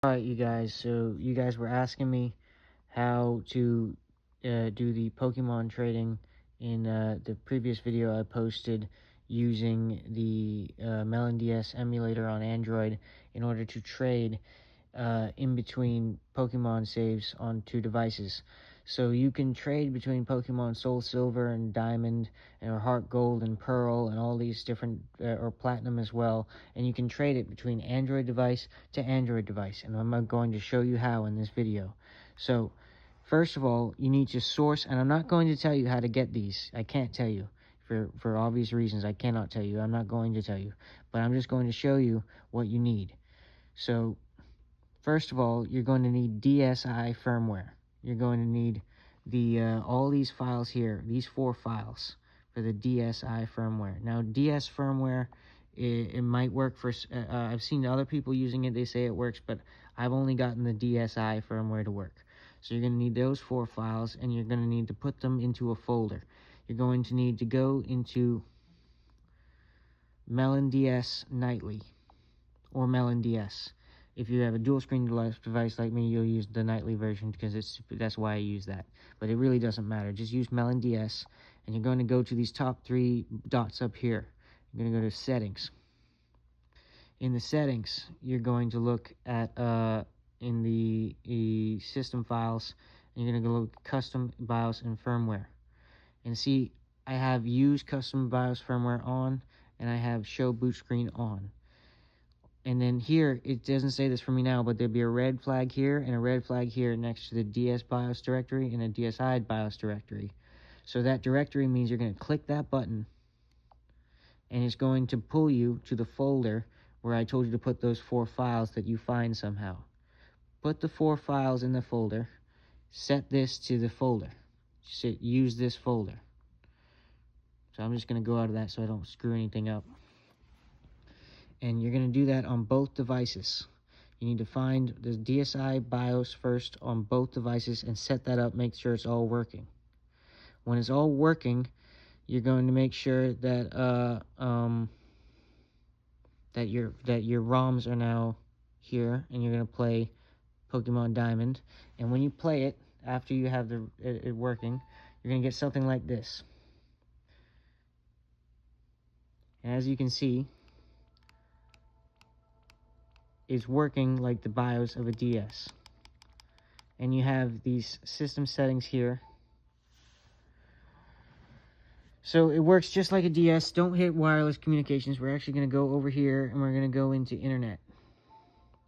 Alright, you guys, so you guys were asking me how to do the Pokemon trading in the previous video I posted using the MelonDS emulator on Android in order to trade in between Pokemon saves on two devices. So you can trade between Pokemon Soul Silver and Diamond, or Heart Gold and Pearl, and all these different, or Platinum as well, and you can trade it between Android device to Android device, and I'm going to show you how in this video. So, first of all, you need to source, and I'm not going to tell you how to get these. I can't tell you. For obvious reasons, I cannot tell you. I'm not going to tell you. But I'm just going to show you what you need. So, first of all, you're going to need DSi firmware. You're going to need the all these files here, these 4 files for the DSi firmware. Now, DS firmware, it might work for, I've seen other people using it, they say it works, but I've only gotten the DSi firmware to work. So you're going to need those 4 files, and you're going to need to put them into a folder. You're going to need to go into MelonDS Nightly, or MelonDS. If you have a dual screen device like me, you'll use the nightly version because that's why I use that. But it really doesn't matter. Just use MelonDS, and you're going to go to these top 3 dots up here. You're going to go to Settings. In the Settings, you're going to look at in the System Files, and you're going to go look at Custom BIOS and Firmware. And see, I have Use Custom BIOS Firmware on, and I have Show Boot Screen on. And then here, it doesn't say this for me now, but there'll be a red flag here and a red flag here next to the DS BIOS directory and a DSi BIOS directory. So that directory means you're going to click that button, and it's going to pull you to the folder where I told you to put those 4 files that you find somehow. Put the 4 files in the folder, set this to the folder. Use this folder. So I'm just going to go out of that so I don't screw anything up. And you're going to do that on both devices. You need to find the DSi BIOS first on both devices and set that up, make sure it's all working. When it's all working, you're going to make sure that that your ROMs are now here, and you're going to play Pokemon Diamond. And when you play it, after you have it working, you're going to get something like this. And as you can see, is working like the BIOS of a DS. And you have these system settings here. So it works just like a DS. Don't hit wireless communications. We're actually going to go over here, and we're going to go into internet.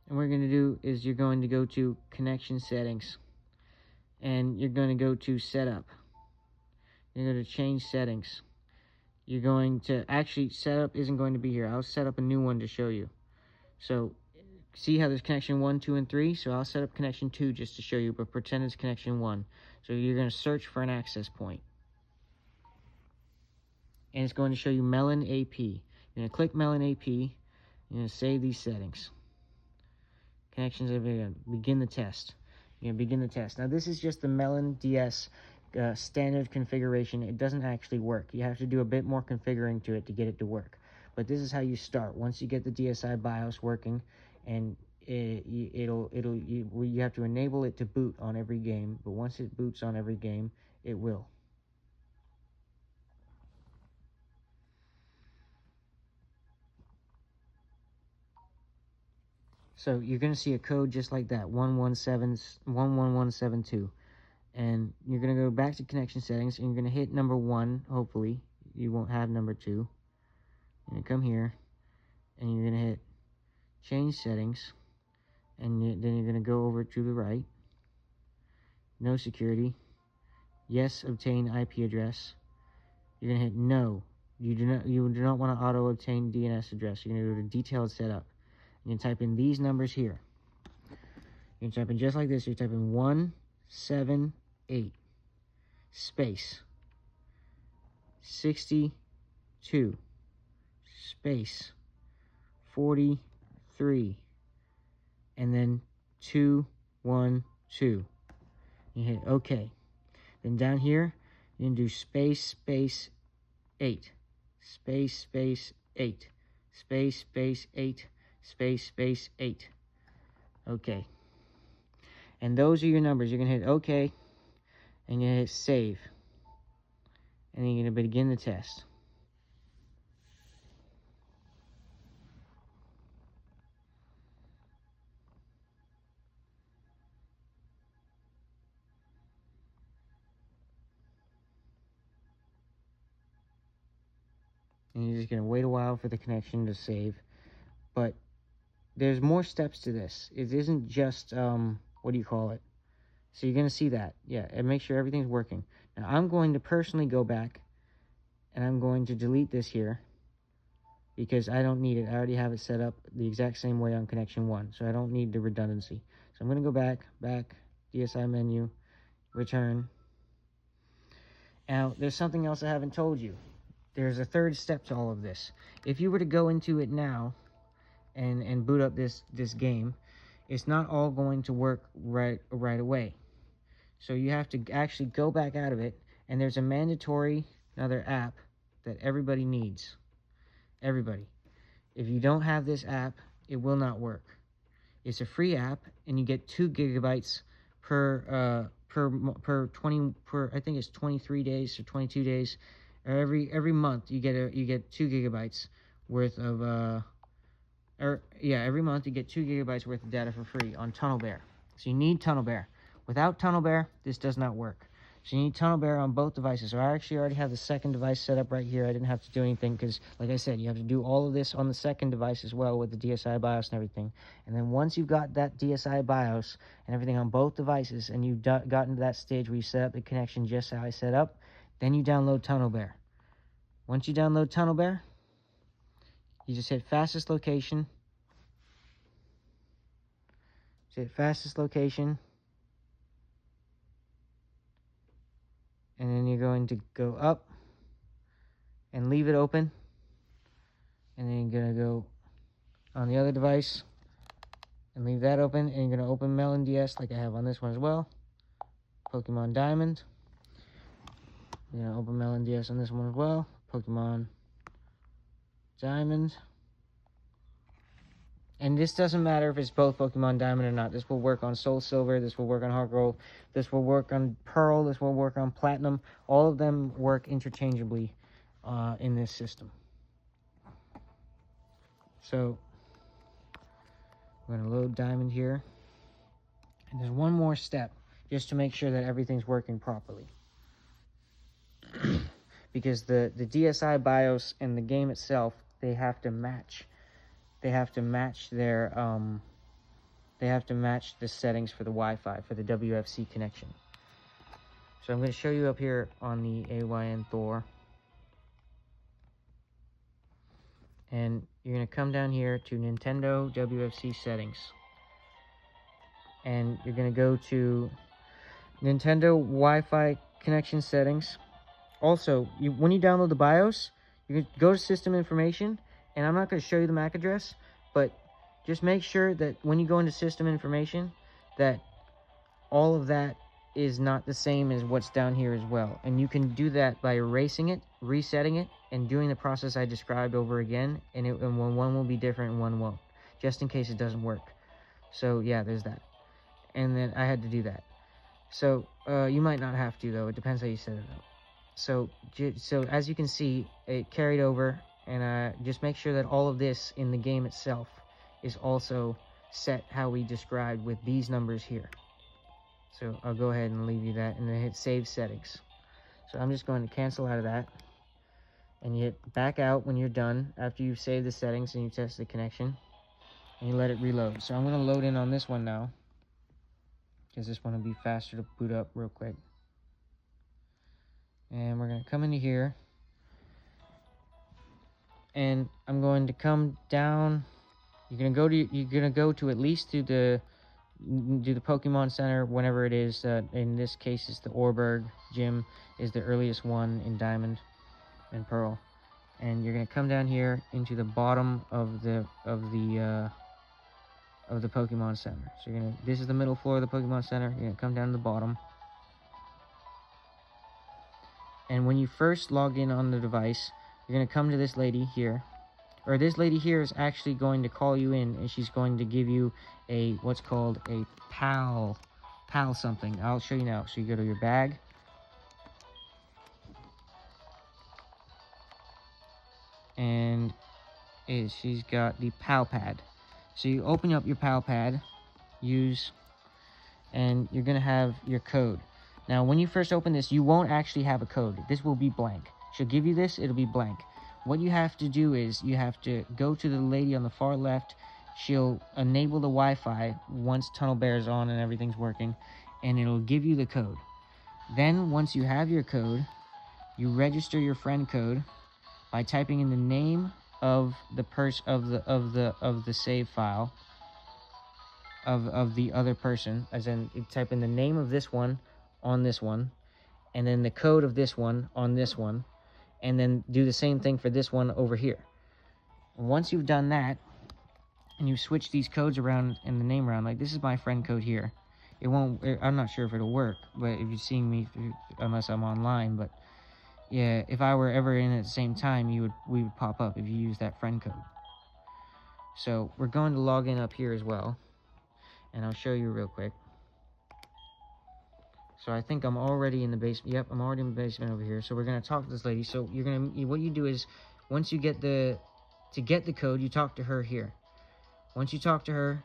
And what we're going to do is you're going to go to connection settings, and you're going to go to setup. You're going to change settings. You're going to, actually, setup isn't going to be here. I'll set up a new one to show you. So see how there's connection 1, 2, and 3? So I'll set up connection 2 just to show you, but pretend it's connection 1. So you're going to search for an access point. And it's going to show you Melon AP. You're going to click Melon AP. You're going to save these settings. Connections are going to begin the test. You're going to begin the test. Now this is just the MelonDS standard configuration. It doesn't actually work. You have to do a bit more configuring to it to get it to work. But this is how you start. Once you get the DSi BIOS working, and you have to enable it to boot on every game. But once it boots on every game, it will. So you're going to see a code just like that, 11172. And you're going to go back to connection settings, and you're going to hit number 1, hopefully. You won't have number 2. You're going to come here, and you're going to hit change settings, and then you're going to go over to the right. No security. Yes, obtain IP address. You're going to hit no. You do not want to auto obtain DNS address. You're going to go to detailed setup. You can type in these numbers here. You can type in just like this. You type in 178 space 62 space 43 and then 212. You hit OK. Then down here, you can do space 8 space 8 space 8 space 8. Okay. And those are your numbers. You're going to hit OK, and you're going to hit save. And then you're going to begin the test. And you're just going to wait a while for the connection to save. But there's more steps to this. It isn't just, what do you call it? So you're going to see that. Yeah, and make sure everything's working. Now, I'm going to personally go back, and I'm going to delete this here, because I don't need it. I already have it set up the exact same way on connection 1, so I don't need the redundancy. So I'm going to go back, DSI menu, return. Now, there's something else I haven't told you. There's a third step to all of this. If you were to go into it now and boot up this game, it's not all going to work right away. So you have to actually go back out of it, and there's a mandatory another app that everybody needs. Everybody. If you don't have this app, it will not work. It's a free app, and you get 2 gigabytes per I think it's 23 days or 22 days. Or every month you get 2 gigabytes worth of every month you get 2 gigabytes worth of data for free on Tunnelbear. So you need Tunnelbear. Without Tunnelbear, this does not work. So you need Tunnelbear on both devices. So I actually already have the second device set up right here. I didn't have to do anything because, like I said, you have to do all of this on the second device as well with the DSI BIOS and everything. And then once you've got that DSI BIOS and everything on both devices, and you've gotten to that stage where you set up the connection just how I set up, then you download Tunnelbear. Once you download Tunnelbear, you just hit fastest location. Hit fastest location. And then you're going to go up and leave it open. And then you're going to go on the other device and leave that open. And you're going to open MelonDS like I have on this one as well. Pokemon Diamond. You're going to open MelonDS on this one as well. Pokemon Diamond. And this doesn't matter if it's both Pokemon Diamond or not. This will work on Soul Silver. This will work on Heart Gold. This will work on Pearl. This will work on Platinum. All of them work interchangeably in this system. So we're going to load Diamond here. And there's one more step just to make sure that everything's working properly. Because the DSI BIOS and the game itself, they have to match. They have to match their the settings for the Wi-Fi for the WFC connection. So I'm going to show you up here on the AYN Thor, and you're going to come down here to Nintendo WFC settings, and you're going to go to Nintendo Wi-Fi connection settings. Also, when you download the BIOS, you can go to system information. And I'm not going to show you the MAC address, but just make sure that when you go into system information, that all of that is not the same as what's down here as well. And you can do that by erasing it, resetting it, and doing the process I described over again. And one will be different and one won't, just in case it doesn't work. So yeah, there's that. And then I had to do that. So you might not have to, though. It depends how you set it up. So as you can see, it carried over. And just make sure that all of this in the game itself is also set how we described with these numbers here. So I'll go ahead and leave you that, and then hit Save Settings. So I'm just going to cancel out of that. And you hit back out when you're done, after you've saved the settings and you test the connection. And you let it reload. So I'm going to load in on this one now, because this one will be faster to boot up real quick. And we're going to come into here. And I'm going to come down. You're gonna go to at least do the Pokemon Center whenever it is. In this case, it's the Orberg Gym is the earliest one in Diamond and Pearl. And you're gonna come down here into the bottom of the Pokemon Center. So this is the middle floor of the Pokemon Center. You're gonna come down to the bottom. And when you first log in on the device, you're going to come to this lady here, or this lady here is actually going to call you in, and she's going to give you a what's called a pal something. I'll show you now. So you go to your bag, and she's got the pal pad. So you open up your pal pad, and you're gonna have your code. Now when you first open this, you won't actually have a code. This will be blank. She'll give you this, it'll be blank. What you have to do is you have to go to the lady on the far left. She'll enable the Wi-Fi once Tunnelbear is on and everything's working, and it'll give you the code. Then once you have your code, you register your friend code by typing in the name of the the save file of the other person, as in you type in the name of this one on this one, and then the code of this one on this one, and then do the same thing for this one over here. Once you've done that, and you switch these codes around and the name around, like this is my friend code here. It won't, I'm not sure if it'll work, but if you're seeing me through, unless I'm online, but yeah, if I were ever in at the same time, we would pop up if you use that friend code. So we're going to log in up here as well, and I'll show you real quick. So I think I'm already in the basement. Yep, I'm already in the basement over here. So we're gonna talk to this lady. So what you do is, once you get to get the code, you talk to her here. Once you talk to her,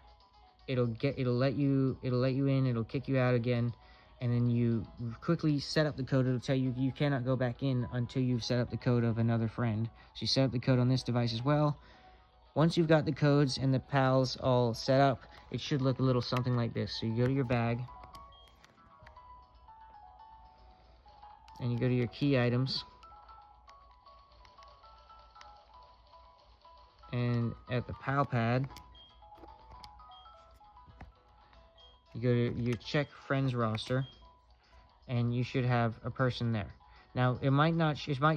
it'll let you in, it'll kick you out again, and then you quickly set up the code. It'll tell you you cannot go back in until you've set up the code of another friend. So you set up the code on this device as well. Once you've got the codes and the pals all set up, it should look a little something like this. So you go to your bag, and you go to your key items, and at the pal pad, you go to your check friends roster, and you should have a person there. Now it might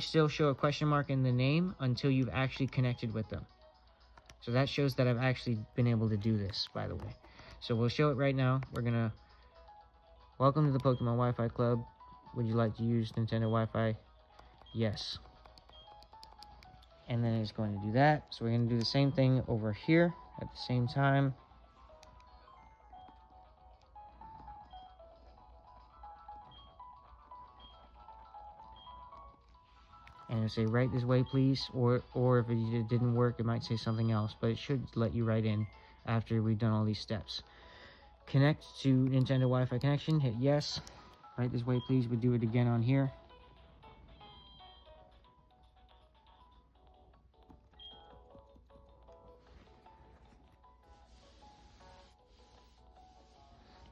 still show a question mark in the name until you've actually connected with them. So that shows that I've actually been able to do this, by the way. So we'll show it right now. We're gonna welcome to the Pokemon Wi-Fi Club. Would you like to use Nintendo Wi-Fi? Yes. And then it's going to do that. So we're going to do the same thing over here at the same time. And it'll say, write this way, please. Or if it didn't work, it might say something else. But it should let you write in after we've done all these steps. Connect to Nintendo Wi-Fi connection. Hit yes. Right this way, please. We do it again on here.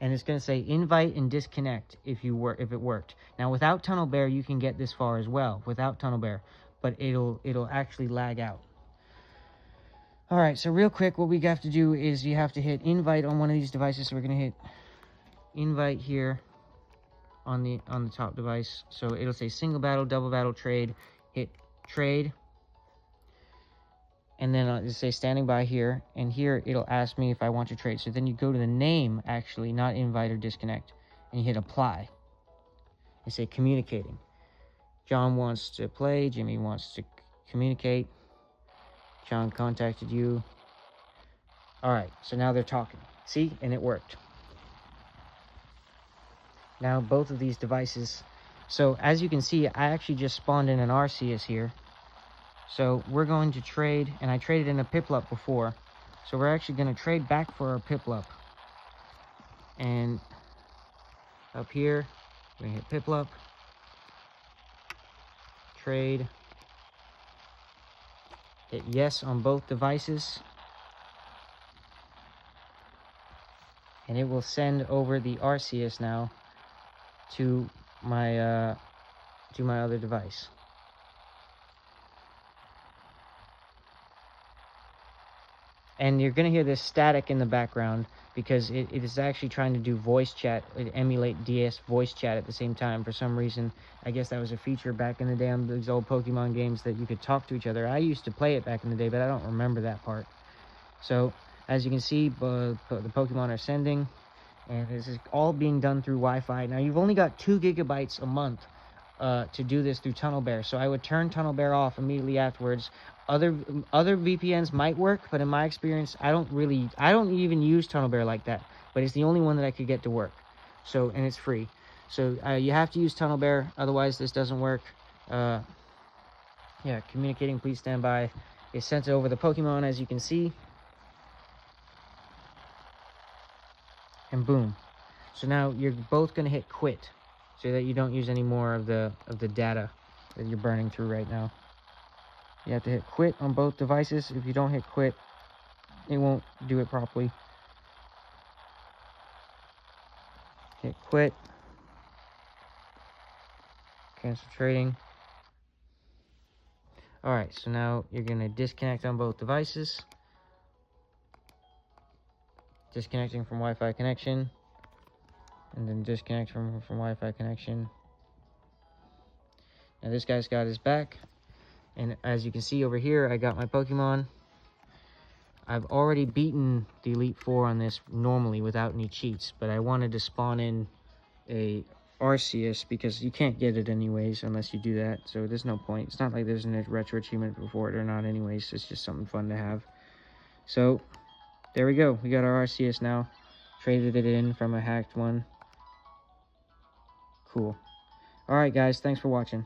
And it's going to say invite and disconnect if it worked. Now without Tunnelbear, you can get this far as well without Tunnelbear, but it'll actually lag out. All right, so real quick, what we have to do is you have to hit invite on one of these devices. So we're going to hit invite here on the top device. So it'll say single battle, double battle, trade. Hit trade, and then it'll say standing by here, and here it'll ask me if I want to trade. So then you go to the name, actually, not invite or disconnect, and you hit apply. And say communicating. John wants to play, Jimmy wants to communicate. John contacted you. All right, so now they're talking. See, and it worked. Now both of these devices, so as you can see, I actually just spawned in an Arceus here. So we're going to trade, and I traded in a Piplup before, so we're actually going to trade back for our Piplup. And up here, we're going to hit Piplup, trade, hit yes on both devices, and it will send over the Arceus now to my other device. And you're gonna hear this static in the background because it is actually trying to do voice chat, emulate DS voice chat at the same time. For some reason, I guess that was a feature back in the day on these old Pokemon games that you could talk to each other. I used to play it back in the day, but I don't remember that part. So as you can see, the Pokemon are sending, and this is all being done through Wi-Fi. Now you've only got 2 gigabytes a month to do this through Tunnelbear. So I would turn Tunnelbear off immediately afterwards. Other VPNs might work, but in my experience, I don't even use Tunnelbear like that. But it's the only one that I could get to work. So, and it's free. So you have to use Tunnelbear, otherwise this doesn't work. Yeah, communicating, please stand by. It sent it over the Pokemon, as you can see. And boom. So now you're both gonna hit quit, so that you don't use any more of the data that you're burning through right now. You have to hit quit on both devices. If you don't hit quit, it won't do it properly. Hit quit. Cancel trading. Alright, so now you're going to disconnect on both devices. Disconnecting from Wi-Fi connection. And then disconnect from Wi-Fi connection. Now this guy's got his back. And as you can see over here, I got my Pokemon. I've already beaten the Elite Four on this normally without any cheats. But I wanted to spawn in a Arceus because you can't get it anyways unless you do that, so there's no point. It's not like there's a retro achievement before it or not anyways. It's just something fun to have. So there we go, we got our Arceus now. Traded it in from a hacked one. Cool. Alright guys, thanks for watching.